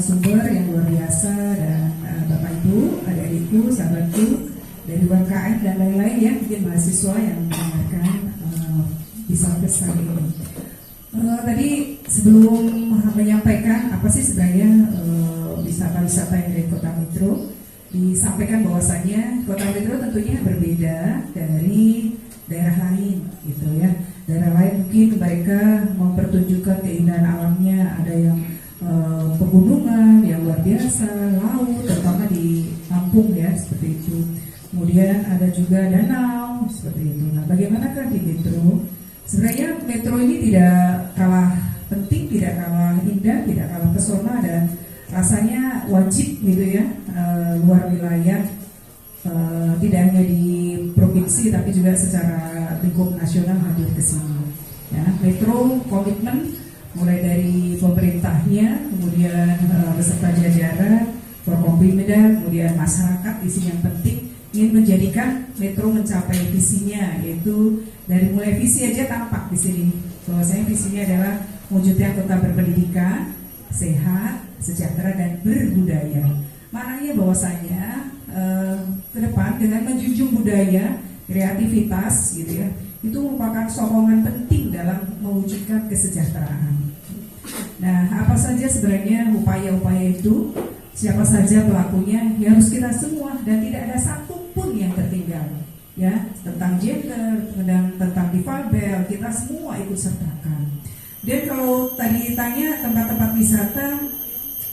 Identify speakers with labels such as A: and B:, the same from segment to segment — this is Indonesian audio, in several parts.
A: narasumber yang luar biasa dan Bapak Ibu, adik-adikku, sahabatku dari UMKM dan lain-lain ya, mungkin mahasiswa yang mendengarkan bisa kali ini. Tadi sebelum menyampaikan apa sih sebenarnya wisata-wisata yang dari Kota Metro, disampaikan bahwasannya Kota Metro tentunya berbeda dari daerah lain gitu ya. Daerah lain mungkin mereka mempertunjukkan keindahan alamnya, ada yang pegunungan yang luar biasa, laut, terutama di Lampung ya seperti itu. Kemudian ada juga danau seperti itu. Nah, bagaimanakah di Metro? Sebenarnya Metro ini tidak kalah penting, tidak kalah indah, tidak kalah pesona dan rasanya wajib gitu ya, luar wilayah, tidak hanya di provinsi tapi juga secara lingkup nasional hadir ke sini. Ya, Metro komitmen mulai dari pemerintahnya, kemudian beserta jajaran, Forkompimda, kemudian masyarakat di sini yang penting ingin menjadikan Metro mencapai visinya, yaitu dari mulai visi aja tampak di sini. Bahwasanya visinya adalah mewujudkan kota berpendidikan, sehat, sejahtera dan berbudaya. Maknanya bahwasanya ke depan dengan menjunjung budaya, kreativitas gitu ya, itu merupakan sokongan penting dalam mewujudkan kesejahteraan. Nah, apa saja sebenarnya upaya-upaya itu? Siapa saja pelakunya? Ya harus kita semua dan tidak ada satupun yang tertinggal. Ya, tentang gender, tentang difabel, kita semua ikut sertakan. Dan kalau tadi tanya tempat-tempat wisata,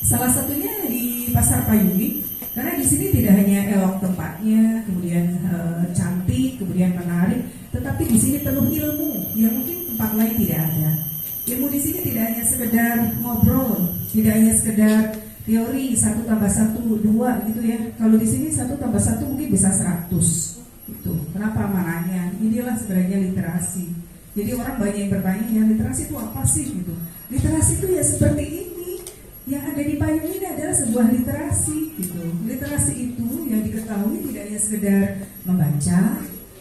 A: salah satunya di Pasar Payung, karena di sini tidak hanya elok tempatnya, kemudian cantik, kemudian menarik, tetapi di sini penuh ilmu yang mungkin tempat lain tidak ada. Ilmu di sini tidak hanya sekedar ngobrol, tidak hanya sekedar teori 1 + 1 2 gitu ya. Kalau di sini 1 + 1 mungkin bisa 100 gitu. Kenapa? Maknanya inilah sebenarnya literasi. Jadi orang banyak yang bertanya, ya literasi itu apa sih gitu. Literasi itu ya seperti ini. Yang ada di payung ini adalah sebuah literasi gitu. Literasi itu yang diketahui tidak hanya sekedar membaca,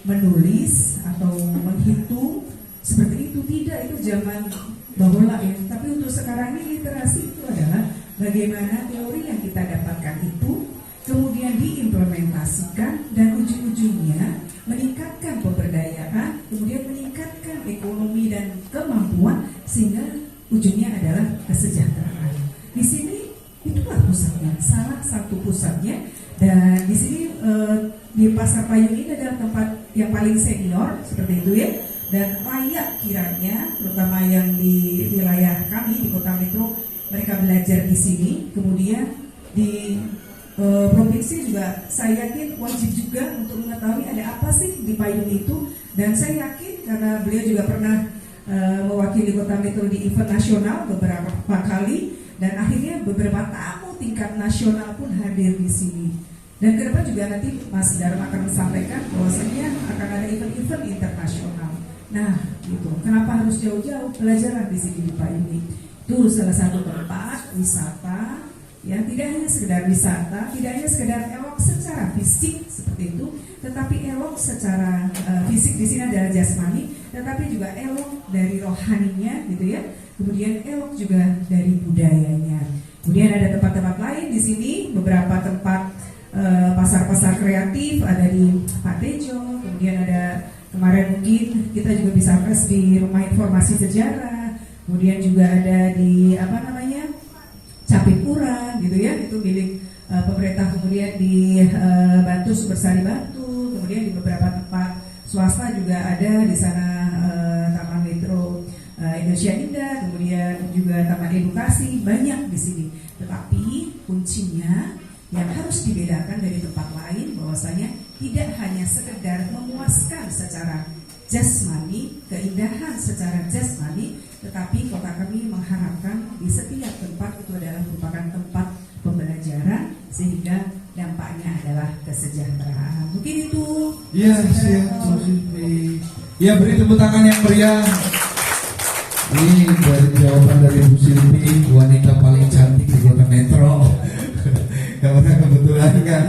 A: menulis atau menghitung seperti itu, tidak, itu zaman bahula ya. Tapi untuk sekarang ini literasi itu adalah bagaimana teori yang kita dapatkan itu kemudian diimplementasikan dan ujung-ujungnya meningkatkan pemberdayaan, kemudian meningkatkan ekonomi dan kemampuan sehingga ujungnya adalah kesejahteraan. Di sini itulah pusatnya, salah satu pusatnya, dan di sini di Pasar Payung ini adalah tempat yang paling senior seperti itu ya, dan layak kiranya, terutama yang di wilayah kami di Kota Metro, mereka belajar di sini. Kemudian di provinsi juga saya yakin wajib juga untuk mengetahui ada apa sih di payung itu, dan saya yakin karena beliau juga pernah mewakili Kota Metro di event nasional beberapa kali, dan akhirnya beberapa tamu tingkat nasional pun hadir di sini. Dan ke depan juga nanti Mas Dharma akan menyampaikan bahwasanya akan ada event-event internasional. Nah, gitu. Kenapa harus jauh-jauh? Belajarlah di sini di payung ini. Itu salah satu tempat wisata, ya, tidak hanya sekedar wisata, tidak hanya sekedar elok secara fisik seperti itu, tetapi elok secara fisik di sini adalah jasmani, tetapi juga elok dari rohaninya gitu ya. Kemudian elok juga dari budayanya. Kemudian ada tempat-tempat lain di sini, beberapa tempat pasar-pasar kreatif ada di Pak Tejo, kemudian ada kemarin mungkin kita juga bisa akses di Rumah Informasi Sejarah, kemudian juga ada di Capipura gitu ya, itu milik pemerintah, kemudian di Batu, Sumbersari Batu, kemudian di beberapa tempat swasta juga ada di sana, Taman Metro Indonesia Indah, kemudian juga Taman Edukasi, banyak di sini. Tetapi kuncinya yang harus dibedakan dari tempat lain bahwasanya tidak hanya sekedar memuaskan secara jasmani, keindahan secara jasmani, tetapi kota kami mengharapkan di setiap tempat itu adalah merupakan tempat pembelajaran sehingga dampaknya adalah kesejahteraan. Mungkin itu. Ya,
B: ya, beri tepuk tangan yang meriah. Ini dari jawaban dari Bu Silvi, wanita paling cantik di Kota Metro. Karena kebetulan kan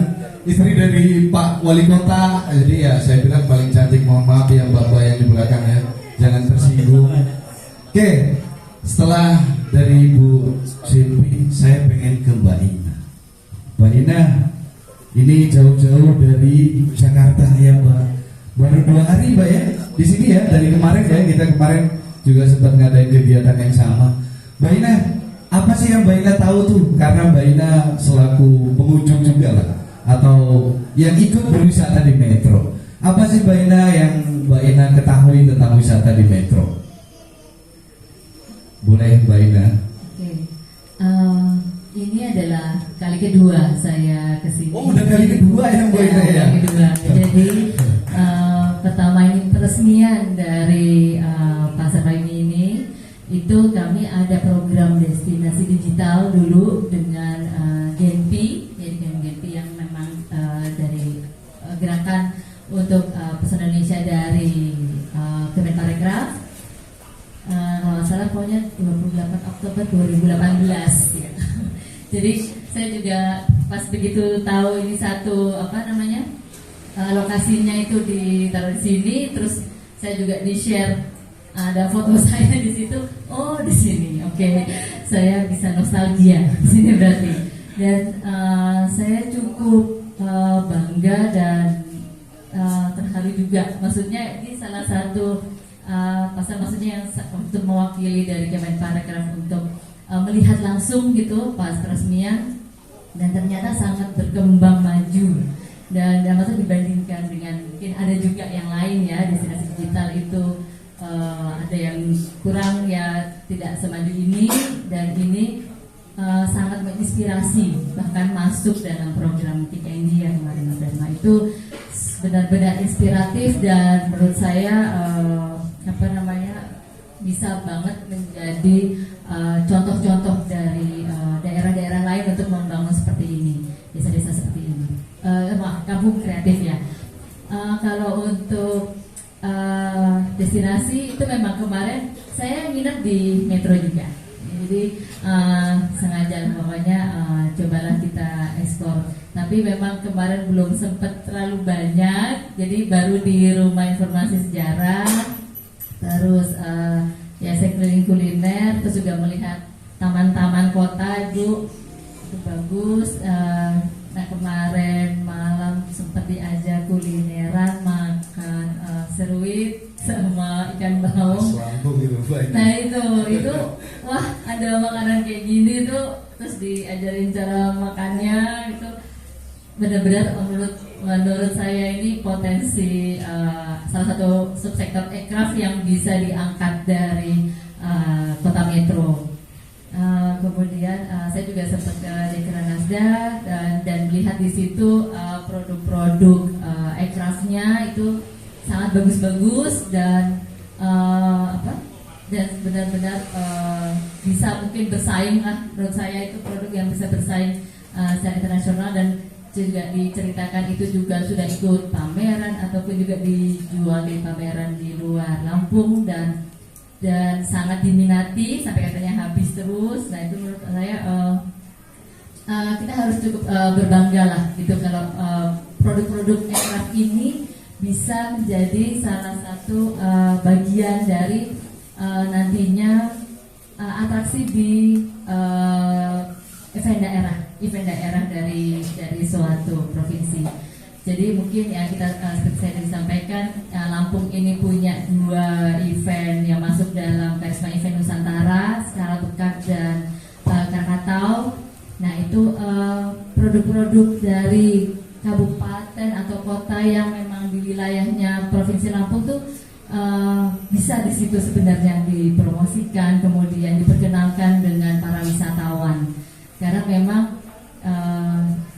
B: istri dari Pak Wali Kota, jadi ya saya bilang paling cantik. Mohon maaf ya Bapak yang di belakang ya, jangan tersinggung. Oke, setelah dari Bu Silvi, saya pengen ke Mbak Ina. Mbak Ina, ini jauh-jauh dari Jakarta ya Mbak. Baru 2 hari Mbak ya di sini ya, dari kemarin ya, kita kemarin juga sempat ngadain kegiatan yang sama. Mbak Ina, apa sih yang Mbak Ina tahu tuh? Karena Mbak Ina selaku pengunjung juga lah, atau yang ikut berwisata di Metro. Apa sih Mbak Ina yang Mbak Ina ketahui tentang wisata di Metro? Boleh Mbak Ina?
C: Oke. Ini adalah kali kedua saya kesini.
B: Oh, udah kali kedua ya Mbak Ina ya?
C: Kali kedua. Jadi pertama ini peresmian dari Pasar Baimi ini, itu kami ada program destinasi digital dulu dengan Genpi, jadi Genpi yang memang dari gerakan untuk pesan Indonesia dari Kemenparekraf. Kalau nggak salah pokoknya 28 Oktober 2018 ya. Jadi saya juga pas begitu tahu ini satu lokasinya itu ditaruh di sini, terus saya juga di share ada foto saya di situ. Oh, di sini, oke. Saya bisa nostalgia di sini berarti. Dan saya cukup bangga dan terharu juga. Maksudnya ini salah satu pasar, maksudnya yang untuk mewakili dari Kemenparekraf untuk melihat langsung gitu pas peresmian, dan ternyata sangat berkembang maju. Dan maksudnya dibandingkan dengan mungkin ada juga yang lain ya, destinasi digital itu ada yang kurang ya, tidak semaju ini, dan ini sangat menginspirasi, bahkan masuk dalam program Kick India kemarin Dharma itu benar-benar inspiratif, dan menurut saya bisa banget menjadi contoh-contoh dari daerah-daerah lain untuk membangun seperti ini, desa-desa seperti ini. Kampung kreatif ya. Kalau untuk destinasi itu memang kemarin saya nginep di Metro juga. Jadi sengaja pokoknya cobalah kita ekspor. Tapi memang kemarin belum sempat terlalu banyak. Jadi baru di Rumah Informasi Sejarah, terus ya saya keliling kuliner, terus juga melihat taman-taman kota itu bagus. Nah kemarin malam sempat diajak kulineran, makan seruit sama ikan baung. Nah itu wah, ada makanan kayak gini tuh, terus diajarin cara makannya, itu benar-benar menurut saya ini potensi salah satu subsektor ekraf yang bisa diangkat dari kota Metro. Kemudian saya juga sempat ke Dekranasda dan melihat di situ produk-produk ekrafnya itu sangat bagus-bagus, dan dan benar-benar bisa mungkin bersaing lah. Menurut saya itu produk yang bisa bersaing secara internasional, dan juga diceritakan itu juga sudah ikut pameran ataupun juga dijual di pameran di luar Lampung, dan sangat diminati sampai katanya habis terus. Nah itu menurut saya kita harus cukup berbangga lah gitu kalau produk-produk ekraf ini bisa menjadi salah satu bagian dari nantinya atraksi di event daerah dari suatu provinsi. Jadi mungkin ya kita seperti saya tadi sampaikan, Lampung ini punya 2 event yang masuk dalam Karisma Event Nusantara, Skala Pekat dan Krakatau. Nah itu produk-produk dari kabupaten atau kota yang memang di wilayahnya Provinsi Lampung tuh bisa di situ sebenarnya dipromosikan, kemudian diperkenalkan dengan para wisatawan. Karena memang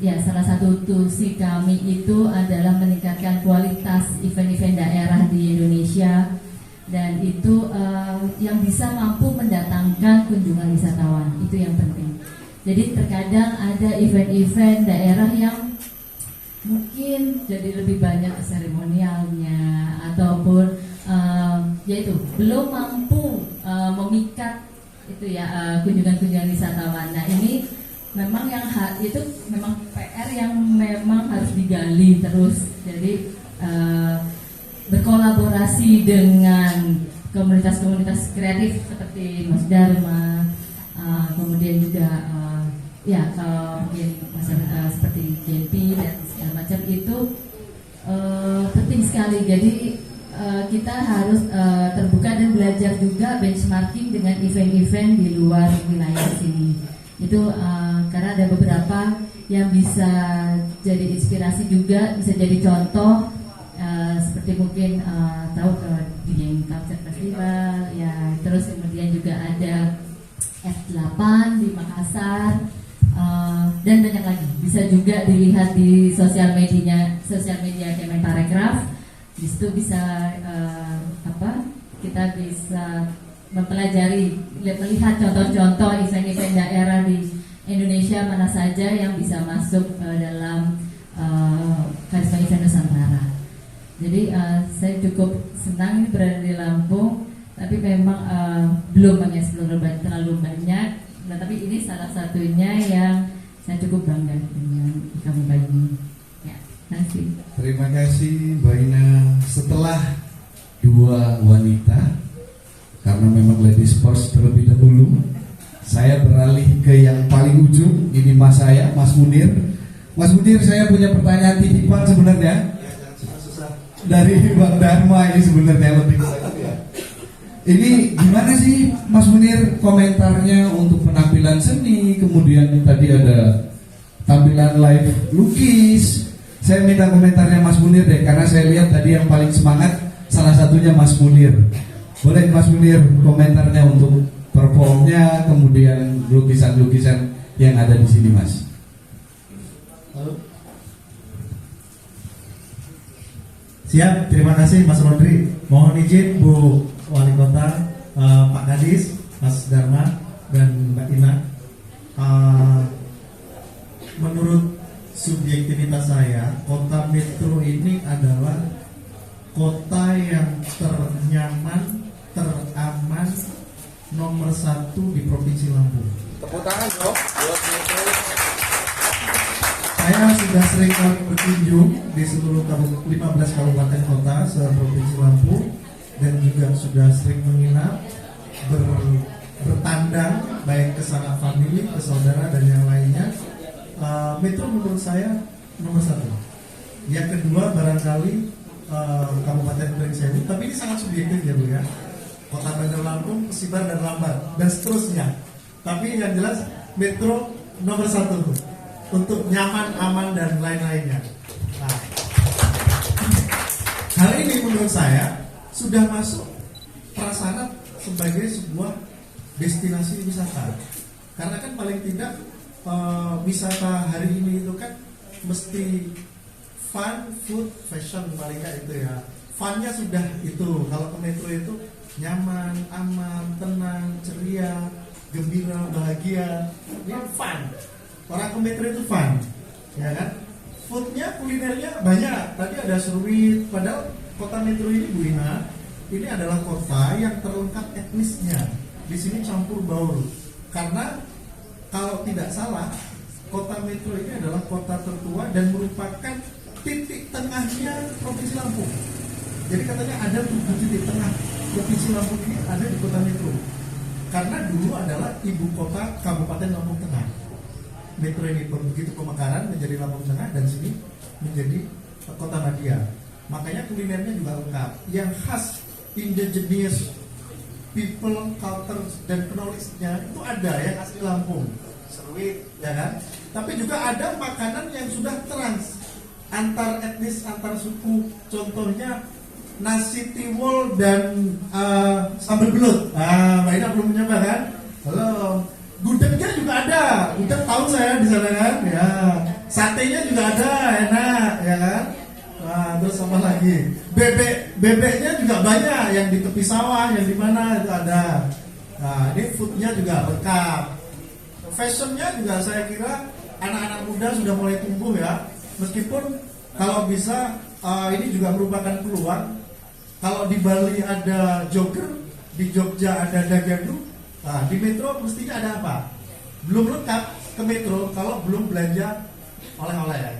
C: ya salah satu tusi kami itu adalah meningkatkan kualitas event-event daerah di Indonesia, dan itu yang bisa mampu mendatangkan kunjungan wisatawan, itu yang penting. Jadi terkadang ada event-event daerah yang mungkin jadi lebih banyak seremonialnya ataupun yaitu belum mampu memikat itu ya kunjungan-kunjungan wisatawan. Nah ini memang yang itu memang PR yang memang harus digali terus. Jadi berkolaborasi dengan komunitas-komunitas kreatif seperti Mas Dharma, kemudian juga ya kalau mungkin masyarakat seperti JP dan segala macam itu penting sekali. Jadi kita harus terbuka dan belajar juga benchmarking dengan event-event di luar wilayah sini. Itu karena ada beberapa yang bisa jadi inspirasi juga, bisa jadi contoh, seperti mungkin tahu ke DJ Culture Festival ya, terus kemudian juga ada F8 di Makassar, dan banyak lagi. Bisa juga dilihat di sosial media Kemenparekraf. Di situ bisa kita bisa mempelajari, melihat contoh-contoh event-event daerah di Indonesia mana saja yang bisa masuk dalam Karisma Event Nusantara. Jadi saya cukup senang ini berada di Lampung, tapi memang belum mengeksplor terlalu banyak. Nah, tapi ini salah satunya yang saya cukup bangga dengan kamu ini. Ya, terima kasih.
B: Terima kasih Mbak Ina. Setelah dua wanita, karena memang ladies first terlebih dahulu, saya beralih ke yang paling ujung. Ini Mas saya, Mas Munir. Mas Munir, saya punya pertanyaan titipan sebenarnya dari Bang Dharma. Ini sebenarnya lebih ya. Ini gimana sih Mas Munir komentarnya untuk penampilan seni, kemudian tadi ada tampilan live lukis. Saya minta komentarnya Mas Munir deh, karena saya lihat tadi yang paling semangat salah satunya Mas Munir. Boleh Mas Munir komentarnya untuk performnya, kemudian lukisan-lukisan yang ada di sini, Mas.
D: Halo. Siap, terima kasih Mas Rodri. Mohon izin Bu Wali Kota, Pak Kadis, Mas Dharma, dan Mbak Ina. Menurut subjektivitas saya, kota metro ini adalah kota yang ternyaman, teraman, nomor 1 di Provinsi Lampung.
B: Tepuk tangan dong buat metro.
D: Saya sudah sering kali berkunjung di seluruh 15 kabupaten kota se-Provinsi Lampung, dan juga sudah sering menginap, bertandang baik ke sanak famili, ke saudara dan yang lainnya. Metro menurut saya nomor 1. Yang kedua barangkali Kabupaten Pringsewu, tapi ini sangat subjektif ya Bu ya. Kota Bandar Lampung, Sibar dan Lambat dan seterusnya. Tapi yang jelas Metro nomor 1 untuk nyaman, aman dan lain-lainnya. Nah, hal ini menurut saya sudah masuk prasyarat sebagai sebuah destinasi wisata. Karena kan paling tidak wisata hari ini itu kan mesti fun, food, fashion paling nggak itu ya. Funnya sudah itu. Kalau ke metro itu nyaman, aman, tenang, ceria, gembira, bahagia. Ini fun. Orang ke metro itu fun, ya kan? Foodnya, kulinernya banyak. Tadi ada seruit. Padahal kota metro ini Bu Ina, ini adalah kota yang terlengkap etnisnya. Di sini campur baur. Karena kalau tidak salah, kota metro ini adalah kota tertua dan merupakan titik tengahnya Provinsi Lampung. Jadi katanya ada 7 titik tengah Provinsi Lampung ini ada di kota metro. Karena dulu adalah ibu kota Kabupaten Lampung Tengah. Metro ini begitu pemekaran menjadi Lampung Tengah dan sini menjadi kota Madia. Makanya kulinernya juga lengkap. Yang khas indigenous people, culture dan knowledge-nya itu ada yang asli Lampung, seruit, ya kan? Tapi juga ada makanan yang sudah trans antar etnis, antar suku. Contohnya nasi tiwul dan sambal belut. Mbak Ina belum mencoba kan? Halo. Gudegnya juga ada. Gudeg tahu saya di sana kan? Ya. Satenya juga ada, enak, ya kan? Terus apa lagi? Bebeknya juga banyak, yang di tepi sawah, yang di mana itu ada. Nah, ini foodnya juga lengkap. Fashionnya juga saya kira anak-anak muda sudah mulai tumbuh ya. Meskipun kalau bisa ini juga merupakan peluang. Kalau di Bali ada jogger, di Jogja ada dagadu. Nah, di metro mestinya ada apa? Belum lengkap ke metro kalau belum belanja oleh-oleh.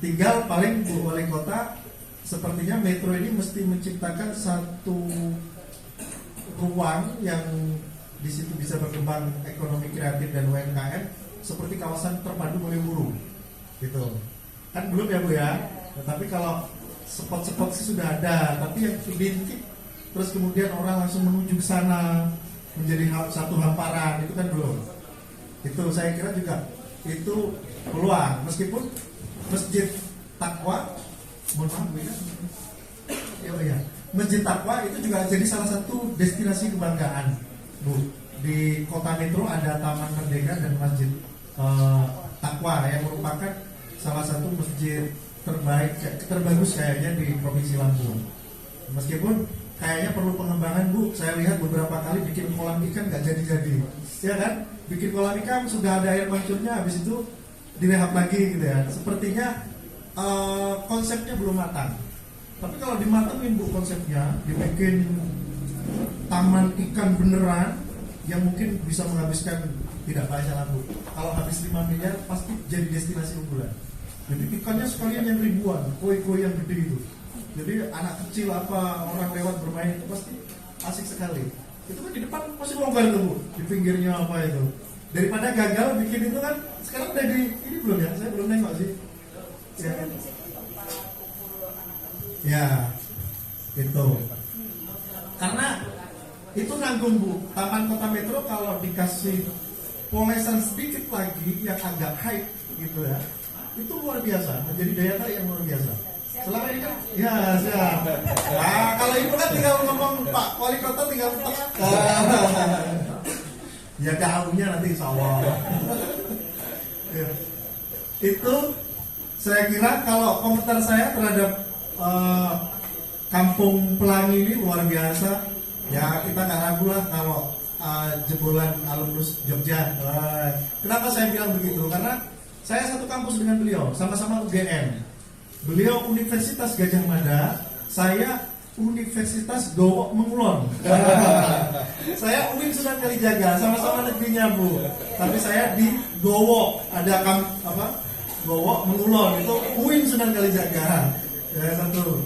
D: Tinggal paling Bu Wali Kota, sepertinya metro ini mesti menciptakan satu ruang yang di situ bisa berkembang ekonomi kreatif dan UMKM seperti kawasan terpadu Malioboro gitu. Kan belum ya Bu ya. Tetapi kalau spot-spot sih sudah ada, tapi yang identik terus kemudian orang langsung menuju ke sana menjadi satu hamparan itu kan belum. Itu saya kira juga itu peluang, meskipun Masjid Taqwa, mohon maaf ya, Masjid Taqwa itu juga jadi salah satu destinasi kebanggaan Bu. Di Kota Metro ada Taman Merdeka dan Masjid Taqwa yang merupakan salah satu masjid terbagus kayaknya di Provinsi Lampung. Meskipun kayaknya perlu pengembangan Bu. Saya lihat beberapa kali bikin kolam ikan nggak jadi-jadi, ya kan? Bikin kolam ikan sudah ada air mancurnya, habis itu direhab lagi gitu ya. Sepertinya konsepnya belum matang. Tapi kalau dimatengin Bu konsepnya, dibikin taman ikan beneran yang mungkin bisa menghabiskan tidak banyak lah Bu. Kalau habis 5 miliar pasti jadi destinasi unggulan. Jadi ikannya sekalian yang ribuan, koi-koi yang gede itu. Jadi anak kecil apa orang lewat bermain itu pasti asik sekali. Itu kan di depan masih longgar tuh Bu, di pinggirnya apa itu. Daripada gagal bikin itu kan sekarang udah di ini belum ya? Saya belum nengok sih. Ya, ya itu. Karena itu nanggung Bu. Taman Kota Metro kalau dikasih polesan sedikit lagi yang agak high gitu ya, itu luar biasa, menjadi daya tarik yang luar biasa. Selama ini kan, ya siap. Nah, kalau ibu kan tinggal ngomong Pak Wali Kota tinggal tek. Ya gaungnya nanti insya Allah. Ya. Itu saya kira kalau komentar saya terhadap Kampung Pelangi ini luar biasa. Ya kita nggak ragu lah kalau jebolan alumnus Jogja. Kenapa saya bilang begitu? Karena saya satu kampus dengan beliau, sama-sama UGM. Beliau Universitas Gajah Mada, saya Universitas Gowok Mengulon. Saya UIN Sunan Kalijaga, sama-sama negerinya Bu. Tapi saya di Gowok, ada Gowok Mengulon, itu UIN Sunan Kalijaga. Ya satu.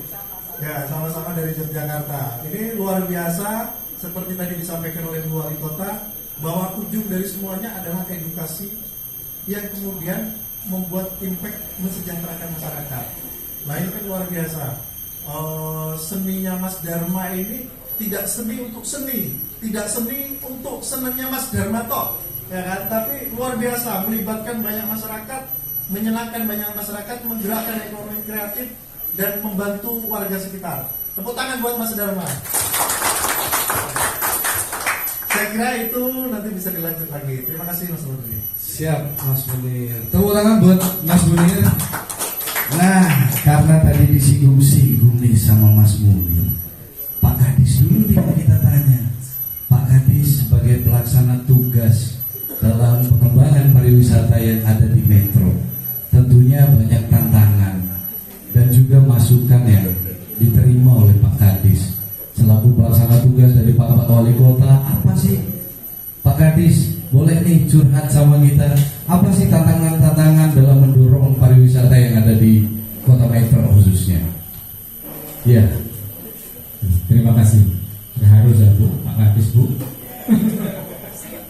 D: Ya sama-sama dari Yogyakarta. Ini luar biasa, seperti tadi disampaikan oleh Bu Wali Kota, bahwa ujung dari semuanya adalah edukasi yang kemudian membuat impact mensejahterakan masyarakat. Nah ini kan luar biasa. Seninya Mas Dharma ini tidak seni untuk seni, tidak seni untuk senangnya Mas Dharma toh, ya kan? Tapi luar biasa, melibatkan banyak masyarakat, menyenangkan banyak masyarakat, menggerakkan ekonomi kreatif dan membantu warga sekitar. Tepuk tangan buat Mas Dharma. Saya kira itu nanti bisa dilanjut lagi. Terima kasih Mas Munir.
B: Siap Mas Munir. Tepuk tangan buat Mas Munir. Nah, karena tadi disinggung-singgung nih sama Mas Munir, Pak Kadis dulu nih kita tanya. Pak Kadis sebagai pelaksana tugas dalam pengembangan pariwisata yang ada di Metro, tentunya banyak tantangan dan juga masukan yang diterima oleh Pak Kadis selaku pelaksana tugas dari Pak Wali Kota. Apa sih Pak Kadis, boleh nih curhat sama kita, apa sih tantangan-tantangan dalam mendorong pariwisata yang ada di Kota Metro khususnya? Ya,
E: terima kasih. Sudah harus ya Bu, Pak Kadis Bu,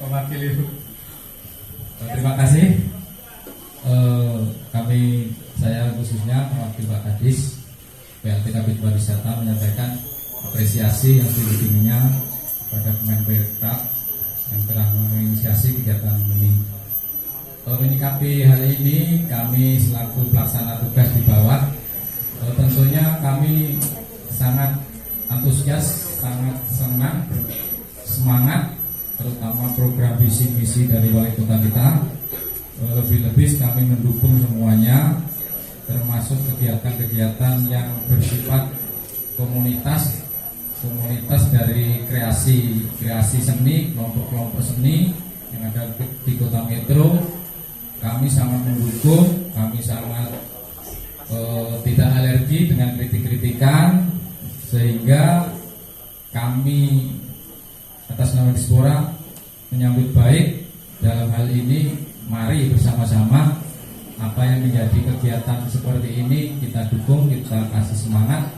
E: mewakili Bu. Terima kasih. Saya khususnya mewakili Pak Kadis PLT Kabid Pariwisata menyampaikan apresiasi yang tinggi-tingginya kepada Kemenparekraf yang telah menginisiasi kegiatan ini. Menyikapi hal ini, kami selaku pelaksana tugas di bawah, tentunya kami sangat antusias, sangat senang, semangat, terutama program visi misi dari wali kota kita. Lebih-lebih kami mendukung semuanya, termasuk kegiatan-kegiatan yang bersifat komunitas dari kreasi seni, kelompok-kelompok seni yang ada di Kota Metro. Kami sangat mendukung, kami sangat tidak alergi dengan kritik-kritikan, sehingga kami atas nama Dispora menyambut baik dalam hal ini. Mari bersama-sama apa yang menjadi kegiatan seperti ini kita dukung, kita kasih semangat.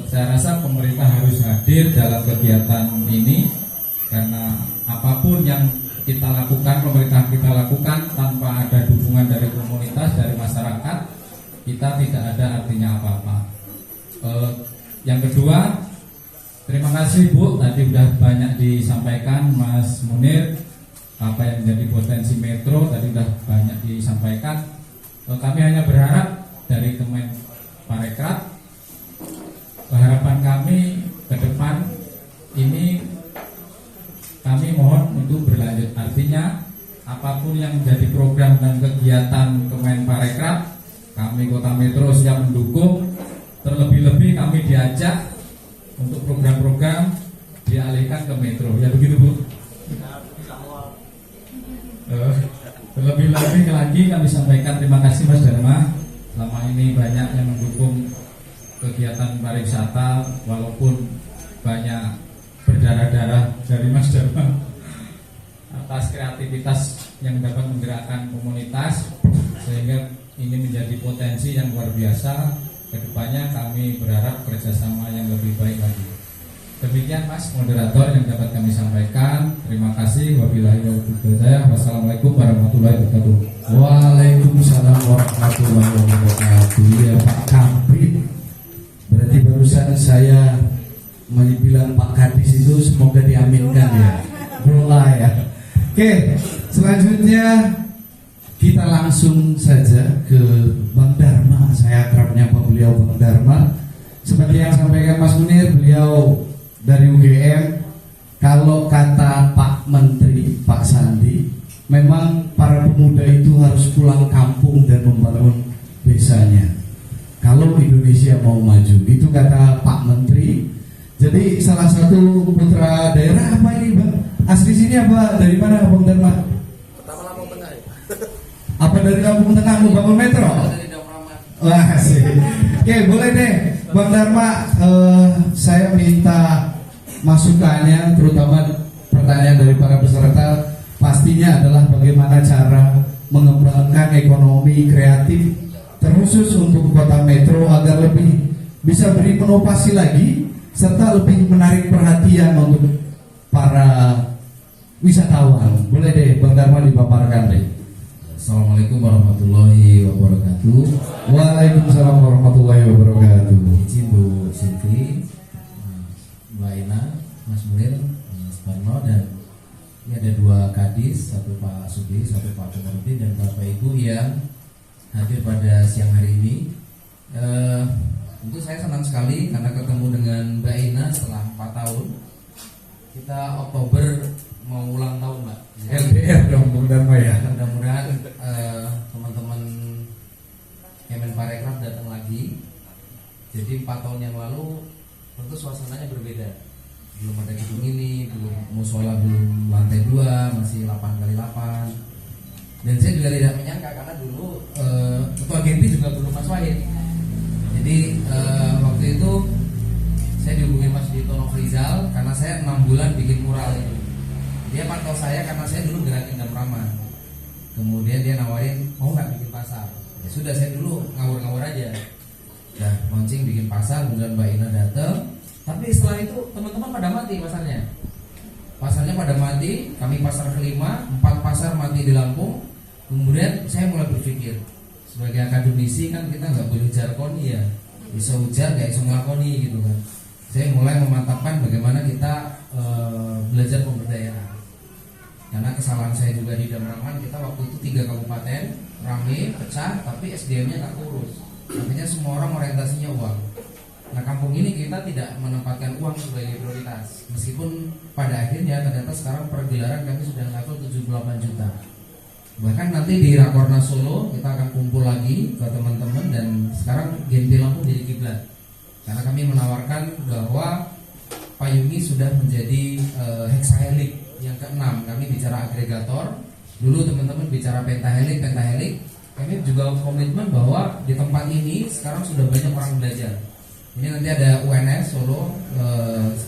E: Saya rasa pemerintah harus hadir dalam kegiatan ini karena apapun yang kita lakukan, pemerintah kita lakukan tanpa ada dukungan dari komunitas, dari masyarakat, kita tidak ada artinya apa-apa. Yang kedua, terima kasih Bu, tadi sudah banyak disampaikan Mas Munir, apa yang menjadi potensi metro tadi sudah banyak disampaikan. Kami hanya berharap dari Kemenparekraf, harapan kami ke depan ini kami mohon untuk berlanjut. Artinya apapun yang menjadi program dan kegiatan Kemenparekraf, kami Kota Metro siap mendukung. Terlebih-lebih kami diajak untuk program-program dialihkan ke Metro. Ya begitu Bu. Terlebih-lebih lagi kami sampaikan terima kasih Mas Dharma. Selama ini banyak yang mendukung kegiatan pariwisata, walaupun banyak berdarah-darah dari Mas Dharma atas kreativitas yang dapat menggerakkan komunitas, sehingga ini menjadi potensi yang luar biasa. Kedepannya kami berharap kerjasama yang lebih baik lagi. Demikian Mas moderator yang dapat kami sampaikan. Terima kasih. Wabillahi taufiq. Wassalamualaikum warahmatullahi wabarakatuh.
B: Waalaikumsalam warahmatullahi wabarakatuh. Ya Pak Kabit, berarti barusan saya bilang Pak Kadis itu semoga diaminkan ya. Bola ya. Oke, selanjutnya kita langsung saja ke Bang Dharma. Saya akrabnya Pak beliau Bang Dharma. Seperti yang sampaikan Mas Munir, beliau dari UGM. Kalau kata Pak Menteri, Pak Sandi, memang para pemuda itu harus pulang kampung dan membangun desanya. Kalau Indonesia mau maju, itu kata Pak Menteri. Jadi salah satu putra daerah apa ini Bang? Asli sini apa? Dari mana Bang Dharma?
F: Lampung Tengah ya?
B: Apa dari Lampung Tengah mau bangun metro?
F: Dari Dauraman.
B: Wah sih. Oke, boleh deh Bang Dharma, saya minta masukannya, terutama pertanyaan dari para peserta, pastinya adalah bagaimana cara mengembangkan ekonomi kreatif terkhusus untuk kota metro agar lebih bisa berinovasi lagi serta lebih menarik perhatian untuk para wisatawan. Boleh deh Bang Dharma dipaparkan deh.
G: Assalamualaikum warahmatullahi wabarakatuh.
B: Waalaikumsalam warahmatullahi wabarakatuh.
G: Izin Bu Sinti, Mbak Ina, Mas Munir, Mas Parno, dan ini ada dua kadis, satu Pak Sudi, satu Pak Komarudin, dan Bapak Ibu yang hadir pada siang hari ini. Tentu saya senang sekali karena ketemu dengan Mbak Ina setelah 4 tahun. Kita Oktober mau ulang tahun Mbak.
B: LDR dong Bang Dharma ya.
G: Mudah-mudahan teman-teman Kemenparekraf datang lagi. Jadi 4 tahun yang lalu tentu suasananya berbeda. Belum ada gedung ini, belum musola, belum lantai 2, masih 8x8. Dan saya juga tidak menyangka karena dulu ketua Genpi juga belum Mas Wahid. Jadi waktu itu saya dihubungi Mas Dito Nofrizal karena saya 6 bulan bikin mural itu. Dia pantau saya karena saya dulu gerakin Damraman. Kemudian dia nawarin mau nggak bikin pasar. Ya sudah, saya dulu ngawur-ngawur aja. Nah, launching bikin pasar, kemudian Mbak Ina datang. Tapi setelah itu teman-teman pada mati pasarnya. Pasarnya pada mati, kami pasar kelima, 4 pasar mati di Lampung. Kemudian saya mulai berpikir, sebagai akademisi kan kita nggak boleh jargoni ya, bisa ujar nggak bisa ngelakoni gitu kan. Saya mulai memantapkan bagaimana kita belajar pemberdayaan. Karena kesalahan saya juga di Damraman, kita waktu itu 3 kabupaten rame, pecah, tapi SDM-nya nggak kurus. Artinya semua orang orientasinya uang. Nah, kampung ini kita tidak menempatkan uang sebagai prioritas. Meskipun pada akhirnya ternyata sekarang pergelaran kami sudah level 78 juta. Bahkan nanti di Rakornas Solo kita akan kumpul lagi ke teman-teman, dan sekarang Genpi Lampung jadi kiblat. Karena kami menawarkan bahwa payungi sudah menjadi hexahelix yang ke-6. Kami bicara agregator. Dulu teman-teman bicara pentahelix. Kami juga komitmen bahwa di tempat ini sekarang sudah banyak orang belajar. Ini nanti ada UNS Solo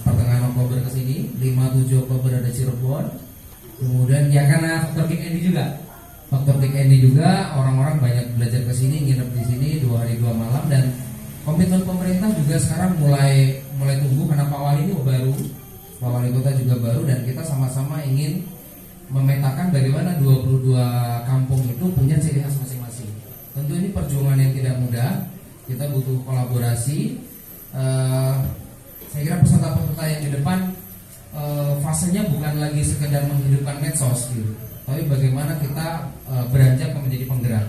G: pertengahan Oktober ke sini, 5-7 Oktober ada Cirebon. Kemudian ya karena faktor Kick Andy juga orang-orang banyak belajar ke sini, nginep di sini 2 hari 2 malam, dan komitmen pemerintah juga sekarang mulai tumbuh karena Pak Wali ini baru Pak Wali Kota juga baru, dan kita sama-sama ingin memetakan bagaimana 22 kampung itu punya ciri khas masing-masing. Tentu ini perjuangan yang tidak mudah, kita butuh kolaborasi. Saya kira peserta-peserta yang di depan fasenya bukan lagi sekedar menghidupkan medsos gitu, tapi bagaimana kita beranjak menjadi penggerak.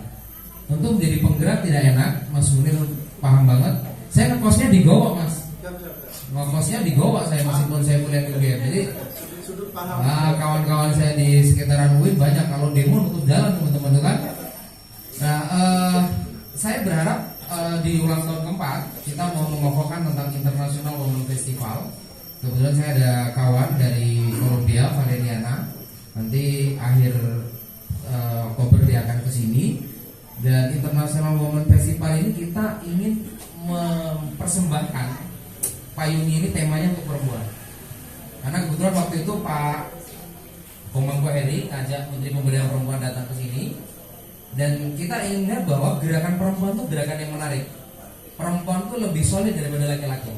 G: Tentu menjadi penggerak tidak enak, Mas Munir paham banget. Saya ngekosnya di Goa, Mas. Ngekosnya di Goa saya meskipun saya kuliah di UGM. Jadi kawan-kawan saya di sekitaran UIN banyak kalau demo nutup jalan teman-teman itu kan. Nah, saya berharap di ulang tahun keempat kita mau mengokohkan tentang International Women Festival. Kebetulan saya ada kawan dari Colombia, Valeriana. Nanti akhir Oktober dia akan ke sini. Dan International Women Festival ini kita ingin mempersembahkan payung ini temanya untuk perempuan. Karena kebetulan waktu itu Pak Komangko Eri ngajak Menteri Pemberdayaan Perempuan datang ke sini, dan kita ingin lihat bahwa gerakan perempuan itu gerakan yang menarik. Perempuan itu lebih solid daripada laki-laki.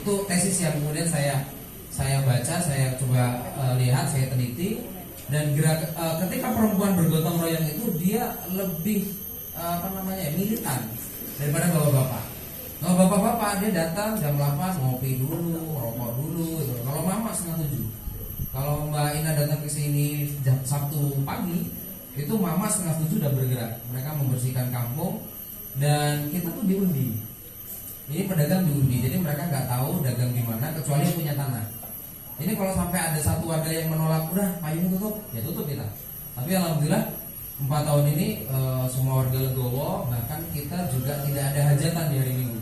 G: Itu tesis yang kemudian saya baca, saya coba lihat, saya teliti, dan ketika perempuan bergotong royong itu dia lebih militan daripada bapak-bapak. Kalau bapak-bapak dia datang jam 8 ngopi dulu, rokok dulu gitu. Kalau mama setengah 7. Kalau Mbak Ina datang ke sini jam Sabtu pagi, itu mama setengah 7 udah bergerak. Mereka membersihkan kampung, dan kita tuh diundi. Ini pedagang diundi, jadi mereka nggak tahu dagang di mana kecuali yang punya tanah. Ini kalau sampai ada satu warga yang menolak, udah payung tutup, ya tutup kita. Tapi alhamdulillah 4 tahun ini semua warga legowo, bahkan kita juga tidak ada hajatan di hari Minggu.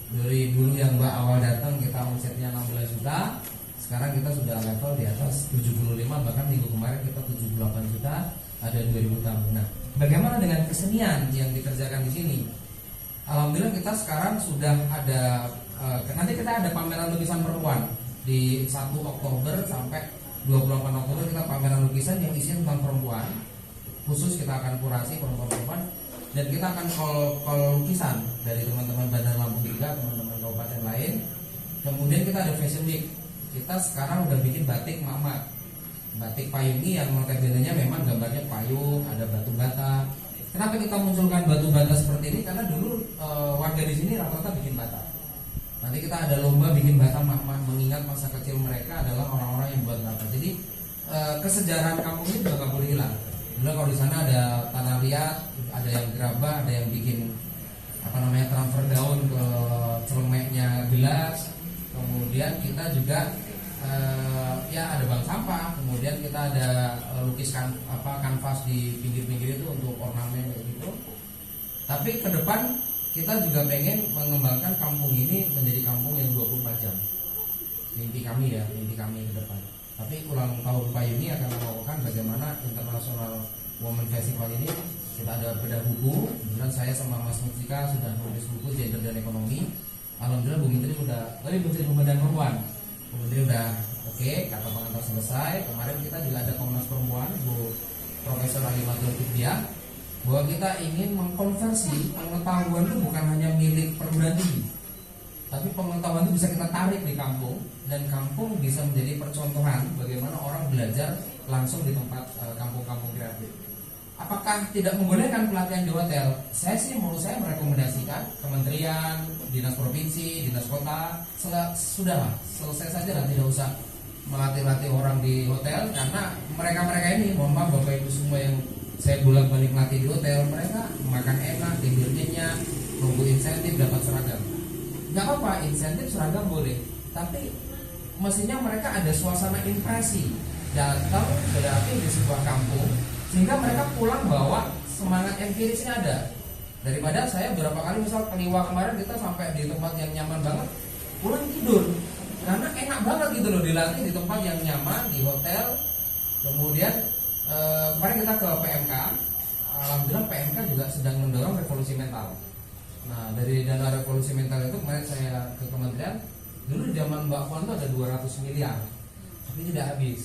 G: Dari dulu yang Mbak awal datang kita omsetnya 16 juta, sekarang kita sudah level di atas 75, bahkan minggu kemarin kita 78 juta, ada 2000 tamu. Nah, bagaimana dengan kesenian yang dikerjakan di sini? Alhamdulillah kita sekarang sudah ada, nanti kita ada pameran lukisan perempuan di 1 Oktober sampai 28 Oktober kita pameran lukisan yang isinya tentang perempuan. Khusus kita akan kurasi perempuan-perempuan, dan kita akan call lukisan dari teman-teman Bandar Lampung juga, teman-teman kabupaten lain. Kemudian kita ada Fashion Week. Kita sekarang udah bikin batik Mamat, batik payungi yang notabene-nya memang gambarnya payung, ada batu bata. Kenapa kita munculkan batu bata seperti ini? Karena dulu warga di sini rata-rata bikin bata. Nanti kita ada lomba bikin bata Mamat, mengingat masa kecil mereka adalah orang-orang yang buat bata. Jadi kesejarahan kampung ini juga nggak boleh hilang. Dulu kalau di sana ada tanah liat, ada yang gerabah, ada yang bikin transfer daun ke celemeknya gelas. Kemudian kita juga ada bank sampah. Kemudian kita ada lukiskan kanvas di pinggir-pinggir itu untuk ornamen kayak gitu. Tapi ke depan kita juga pengen mengembangkan kampung ini menjadi kampung yang 24 jam. Mimpi kami ke depan. Tapi ulang tahun payung ini akan melakukan bagaimana International Women Festival ini. Kita ada bedah buku. Kemudian saya sama Mas Mutsika sudah menulis buku Gender dan Ekonomi. Alhamdulillah Bu Menteri Menteri Pemberdayaan Perempuan. Kemudian udah oke, kata pengantar selesai. Kemarin kita juga ada Komnas Perempuan, Bu Profesor Alimatul Fidya, bahwa kita ingin mengkonversi pengetahuan itu bukan hanya milik perguruan tinggi, tapi pengetahuan itu bisa kita tarik di kampung, dan kampung bisa menjadi percontohan bagaimana orang belajar langsung di tempat kampung-kampung kreatif. Apakah tidak membolehkan pelatihan di hotel? Menurut saya merekomendasikan kementerian, dinas provinsi, dinas kota, sudahlah, selesai saja lah, tidak usah melatih-latih orang di hotel, karena mereka ini, mohon maaf Bapak Ibu semua yang saya bolak-balik latih di hotel, mereka makan enak, tidur nyenyak, nunggu insentif, dapat seragam. Gak apa-apa, insentif seragam boleh, tapi mestinya mereka ada suasana impresi datang berarti di sebuah kampung, sehingga mereka pulang bawa semangat empirisnya ada. Daripada saya berapa kali misal Keliwa kemarin kita sampai di tempat yang nyaman banget, pulang tidur karena enak banget gitu loh, dilatih di tempat yang nyaman, di hotel. Kemudian kemarin kita ke PMK, alhamdulillah PMK juga sedang mendorong revolusi mental. Nah, dari dana revolusi mental itu kemarin saya ke kementerian, dulu di zaman Mbak Puan itu ada 200 miliar, tapi tidak habis.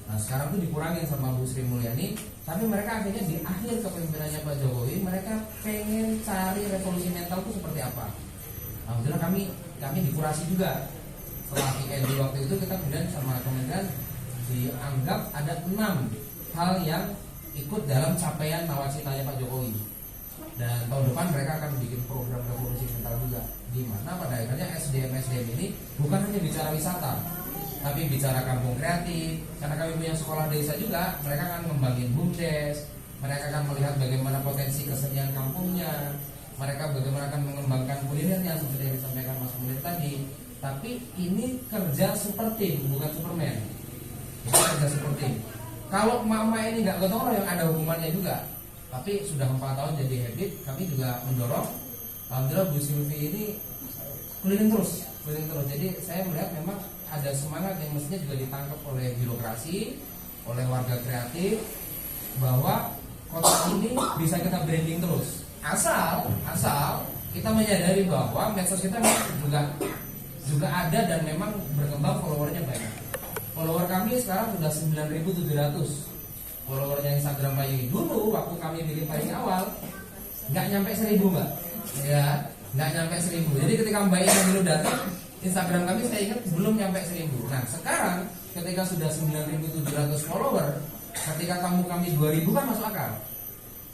G: Nah, sekarang tuh dikurangin sama Bu Sri Mulyani, tapi mereka akhirnya di akhir kepemimpinannya Pak Jokowi, mereka pengen cari revolusi mental itu seperti apa. Alhamdulillah kami dikurasi juga. setelah weekend waktu itu kita kemudian sama kementerian dianggap ada 6 hal yang ikut dalam capaian nawacitanya Pak Jokowi. Dan tahun depan mereka akan bikin program revolusi mental juga, di mana pada akhirnya SDM ini bukan hanya bicara wisata, tapi bicara kampung kreatif. Karena kami punya sekolah desa juga, mereka akan ngembangin BUMDes, mereka akan melihat bagaimana potensi kesenian kampungnya, mereka bagaimana akan mengembangkan kulinernya seperti yang disampaikan Mas Munir tadi. Tapi ini kerja super team, bukan Superman. Ini kerja super team. Kalau mama ini nggak gotong royong, ada hukumannya juga. Tapi sudah 4 tahun jadi habit, kami juga mendorong. Alhamdulillah Bu Sylvie ini keliling terus. Jadi saya melihat memang ada semangat yang mestinya juga ditangkap oleh birokrasi, oleh warga kreatif, bahwa kota ini bisa kita branding terus. Asal kita menyadari bahwa medsos kita juga ada dan memang berkembang, followernya banyak. Follower kami sekarang sudah 9.700 followernya Instagram Payung. Dulu waktu kami bikin Payung awal nggak nyampe 1.000 Mbak, ya nggak nyampe 1.000. Jadi ketika Mbak yang dulu datang, Instagram kami saya ingat belum nyampe 1.000. Nah sekarang ketika sudah 9.700 follower, ketika tamu kami 2.000 kan masuk akal.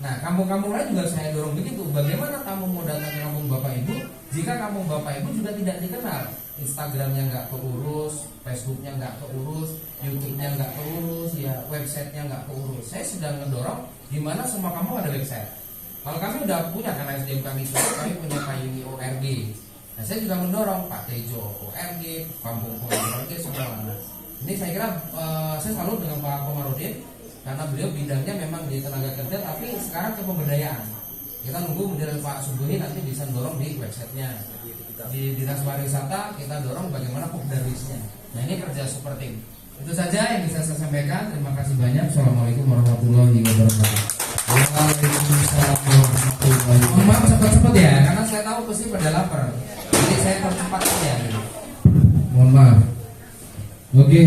G: Nah kampung-kampung lain juga saya dorong begitu. Bagaimana tamu mau datang ke kampung Bapak Ibu jika kampung Bapak Ibu juga tidak dikenal? Instagramnya nggak keurus, Facebooknya nggak keurus, YouTube-nya nggak keurus, ya websitenya nggak keurus. Saya sedang mendorong di mana semua kampung ada website. Kalau kami udah punya, karena SDM kami punya Payungi ORG. Nah saya juga mendorong Pak Tejo ORG, kampung ORG semua. Nah, ini saya kira saya selalu dengan Pak Komarudin karena beliau bidangnya memang di tenaga kerja, tapi sekarang ke pemberdayaan. Kita nunggu kemudian Pak Suguni nanti bisa dorong di websitenya. Di Dinas Pariwisata kita dorong bagaimana popularisnya. Nah ini kerja super team. Itu saja yang bisa saya sampaikan. Terima kasih banyak. Assalamualaikum warahmatullahi wabarakatuh.
B: Waalaikumsalam warahmatullahi wabarakatuh.
G: Mohon maaf cepat-cepat ya, karena saya tahu pasti pada lapar. Jadi saya percepat saja.
B: Mohon maaf. Oke.